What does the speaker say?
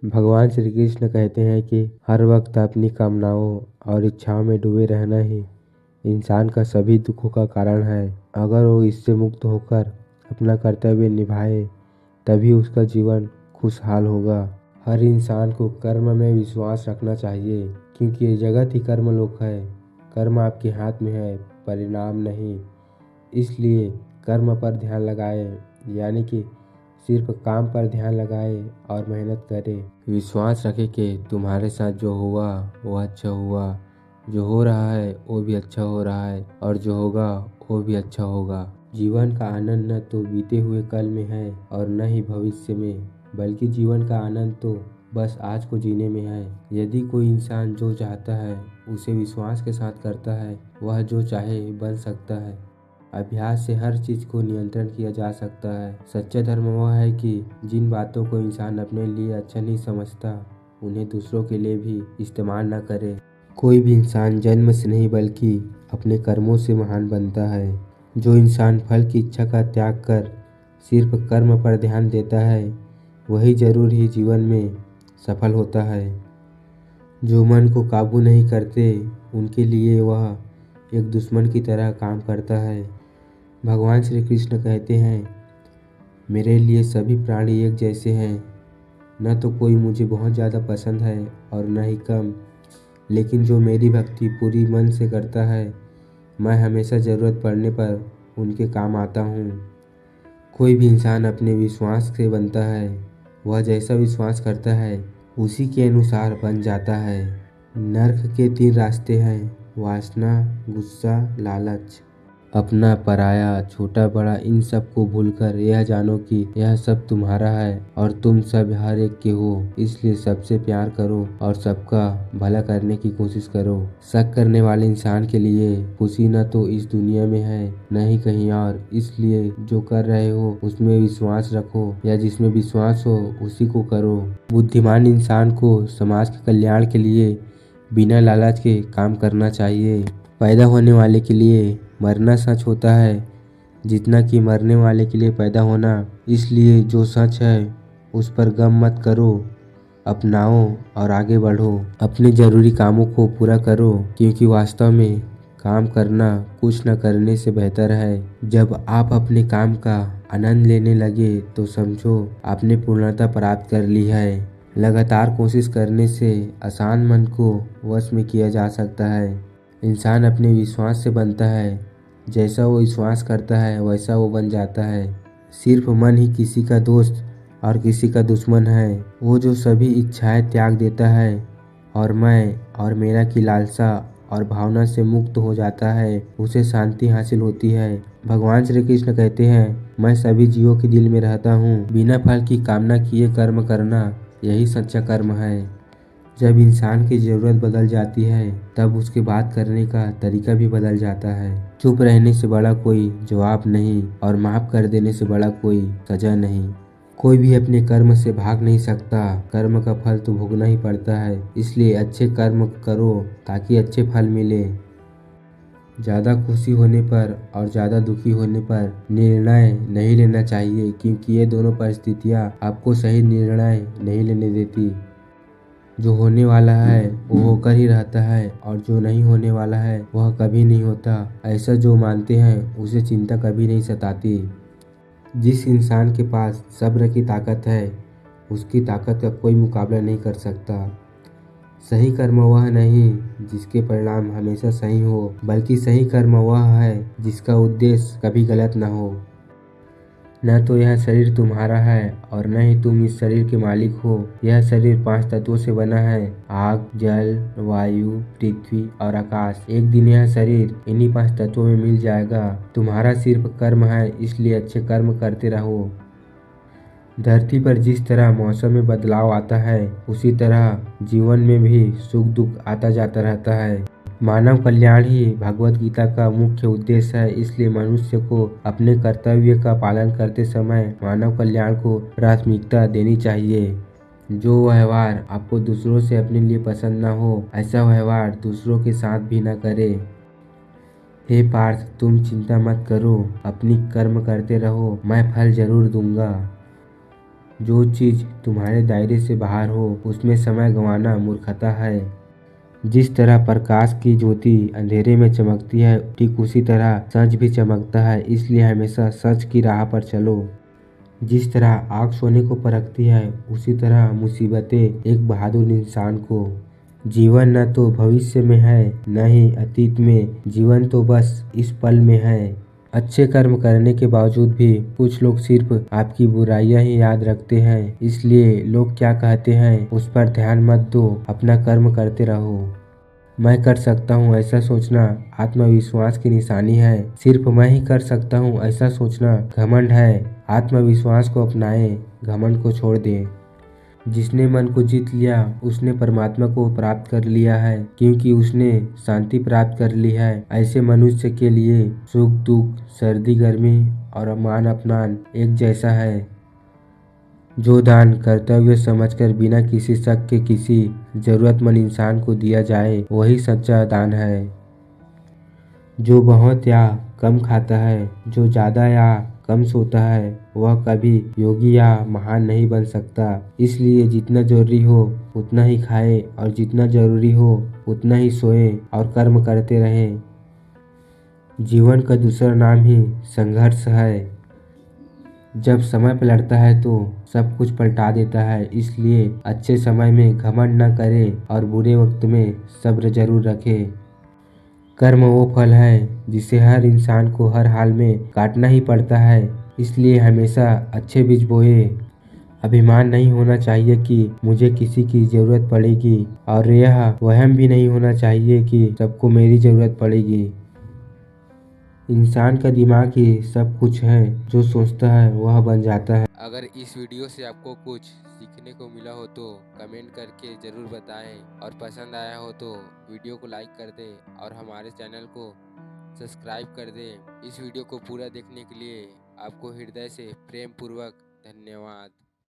भगवान श्री कृष्ण कहते हैं कि हर वक्त अपनी कामनाओं और इच्छाओं में डूबे रहना ही इंसान का सभी दुखों का कारण है। अगर वो इससे मुक्त होकर अपना कर्तव्य निभाए तभी उसका जीवन खुशहाल होगा। हर इंसान को कर्म में विश्वास रखना चाहिए क्योंकि ये जगत ही कर्मलोक है। कर्म आपके हाथ में है, परिणाम नहीं। इसलिए कर्म पर ध्यान लगाए, यानी कि सिर्फ काम पर ध्यान लगाए और मेहनत करे। विश्वास रखे कि तुम्हारे साथ जो हुआ वो अच्छा हुआ, जो हो रहा है वो भी अच्छा हो रहा है और जो होगा वो भी अच्छा होगा। जीवन का आनंद न तो बीते हुए कल में है और न ही भविष्य में, बल्कि जीवन का आनंद तो बस आज को जीने में है। यदि कोई इंसान जो चाहता है उसे विश्वास के साथ करता है, वह जो चाहे बन सकता है। अभ्यास से हर चीज को नियंत्रण किया जा सकता है। सच्चा धर्म वह है कि जिन बातों को इंसान अपने लिए अच्छा नहीं समझता उन्हें दूसरों के लिए भी इस्तेमाल न करे। कोई भी इंसान जन्म से नहीं बल्कि अपने कर्मों से महान बनता है। जो इंसान फल की इच्छा का त्याग कर सिर्फ कर्म पर ध्यान देता है वही जरूर ही जीवन में सफल होता है। जो मन को काबू नहीं करते उनके लिए वह एक दुश्मन की तरह काम करता है। भगवान श्री कृष्ण कहते हैं, मेरे लिए सभी प्राणी एक जैसे हैं। न तो कोई मुझे बहुत ज़्यादा पसंद है और न ही कम, लेकिन जो मेरी भक्ति पूरी मन से करता है मैं हमेशा ज़रूरत पड़ने पर उनके काम आता हूँ। कोई भी इंसान अपने विश्वास से बनता है। वह जैसा विश्वास करता है उसी के अनुसार बन जाता है। नर्क के 3 रास्ते हैं, वासना, गुस्सा, लालच। अपना, पराया, छोटा बड़ा इन सब को भूलकर यह जानो कि यह सब तुम्हारा है और तुम सब हर एक के हो। इसलिए सबसे प्यार करो और सबका भला करने की कोशिश करो। शक करने वाले इंसान के लिए खुशी न तो इस दुनिया में है न ही कहीं और। इसलिए जो कर रहे हो उसमें विश्वास रखो या जिसमें विश्वास हो उसी को करो। बुद्धिमान इंसान को समाज के कल्याण के लिए बिना लालच के काम करना चाहिए। पैदा होने वाले के लिए मरना सच होता है जितना कि मरने वाले के लिए पैदा होना। इसलिए जो सच है उस पर गम मत करो, अपनाओ और आगे बढ़ो। अपने जरूरी कामों को पूरा करो क्योंकि वास्तव में काम करना कुछ न करने से बेहतर है। जब आप अपने काम का आनंद लेने लगे तो समझो आपने पूर्णता प्राप्त कर ली है। लगातार कोशिश करने से आसान मन को वश में किया जा सकता है। इंसान अपने विश्वास से बनता है। जैसा वो विश्वास करता है वैसा वो बन जाता है। सिर्फ मन ही किसी का दोस्त और किसी का दुश्मन है। वो जो सभी इच्छाएं त्याग देता है और मैं और मेरा की लालसा और भावना से मुक्त हो जाता है उसे शांति हासिल होती है। भगवान श्री कृष्ण कहते हैं, मैं सभी जीवों के दिल में रहता हूँ। बिना फल की कामना किए कर्म करना यही सच्चा कर्म है। जब इंसान की ज़रूरत बदल जाती है तब उसके बात करने का तरीका भी बदल जाता है। चुप रहने से बड़ा कोई जवाब नहीं और माफ़ कर देने से बड़ा कोई सजा नहीं। कोई भी अपने कर्म से भाग नहीं सकता। कर्म का फल तो भोगना ही पड़ता है। इसलिए अच्छे कर्म करो ताकि अच्छे फल मिले। ज़्यादा खुशी होने पर और ज़्यादा दुखी होने पर निर्णय नहीं लेना चाहिए क्योंकि ये दोनों परिस्थितियाँ आपको सही निर्णय नहीं लेने देती। जो होने वाला है वो होकर ही रहता है और जो नहीं होने वाला है वह कभी नहीं होता। ऐसा जो मानते हैं उसे चिंता कभी नहीं सताती। जिस इंसान के पास सब्र की ताकत है उसकी ताकत का कोई मुकाबला नहीं कर सकता। सही कर्म वह नहीं जिसके परिणाम हमेशा सही हो, बल्कि सही कर्म वह है जिसका उद्देश्य कभी गलत न हो। न तो यह शरीर तुम्हारा है और न ही तुम इस शरीर के मालिक हो। यह शरीर 5 तत्वों से बना है, आग, जल, वायु, पृथ्वी और आकाश। एक दिन यह शरीर इन्हीं 5 तत्वों में मिल जाएगा। तुम्हारा सिर्फ कर्म है, इसलिए अच्छे कर्म करते रहो। धरती पर जिस तरह मौसम में बदलाव आता है उसी तरह जीवन में भी सुख दुख आता जाता रहता है। मानव कल्याण ही भगवत गीता का मुख्य उद्देश्य है। इसलिए मनुष्य को अपने कर्तव्य का पालन करते समय मानव कल्याण को प्राथमिकता देनी चाहिए। जो व्यवहार आपको दूसरों से अपने लिए पसंद न हो ऐसा व्यवहार दूसरों के साथ भी न करे। हे पार्थ, तुम चिंता मत करो, अपनी कर्म करते रहो, मैं फल जरूर दूंगा। जो चीज तुम्हारे दायरे से बाहर हो उसमें समय गंवाना मूर्खता है। जिस तरह प्रकाश की ज्योति अंधेरे में चमकती है, ठीक उसी तरह सच भी चमकता है। इसलिए हमेशा सच की राह पर चलो। जिस तरह आग सोने को परखती है, उसी तरह मुसीबतें एक बहादुर इंसान को। जीवन न तो भविष्य में है, न ही अतीत में, जीवन तो बस इस पल में है। अच्छे कर्म करने के बावजूद भी कुछ लोग सिर्फ आपकी बुराइयां ही याद रखते हैं। इसलिए लोग क्या कहते हैं उस पर ध्यान मत दो, अपना कर्म करते रहो। मैं कर सकता हूँ ऐसा सोचना आत्मविश्वास की निशानी है। सिर्फ मैं ही कर सकता हूँ ऐसा सोचना घमंड है। आत्मविश्वास को अपनाएं, घमंड को छोड़ दें। जिसने मन को जीत लिया उसने परमात्मा को प्राप्त कर लिया है, क्योंकि उसने शांति प्राप्त कर ली है। ऐसे मनुष्य के लिए सुख दुख, सर्दी गर्मी और मान अपमान एक जैसा है। जो दान कर्तव्य समझकर बिना किसी शक के किसी जरूरतमंद इंसान को दिया जाए, वही सच्चा दान है। जो बहुत या कम खाता है, जो ज्यादा या कम सोता है, वह कभी योगी या महान नहीं बन सकता। इसलिए जितना जरूरी हो उतना ही खाए और जितना जरूरी हो उतना ही सोए और कर्म करते रहे। जीवन का दूसरा नाम ही संघर्ष है। जब समय पलटता है तो सब कुछ पलटा देता है। इसलिए अच्छे समय में घमंड न करे और बुरे वक्त में सब्र जरूर रखे। कर्म वो फल है जिसे हर इंसान को हर हाल में काटना ही पड़ता है। इसलिए हमेशा अच्छे बीज बोए। अभिमान नहीं होना चाहिए कि मुझे किसी की जरूरत पड़ेगी, और यह वहम भी नहीं होना चाहिए कि सबको मेरी जरूरत पड़ेगी। इंसान का दिमाग ही सब कुछ है, जो सोचता है वह बन जाता है। अगर इस वीडियो से आपको कुछ सीखने को मिला हो तो कमेंट करके ज़रूर बताएं, और पसंद आया हो तो वीडियो को लाइक कर दें और हमारे चैनल को सब्सक्राइब कर दें। इस वीडियो को पूरा देखने के लिए आपको हृदय से प्रेम पूर्वक धन्यवाद।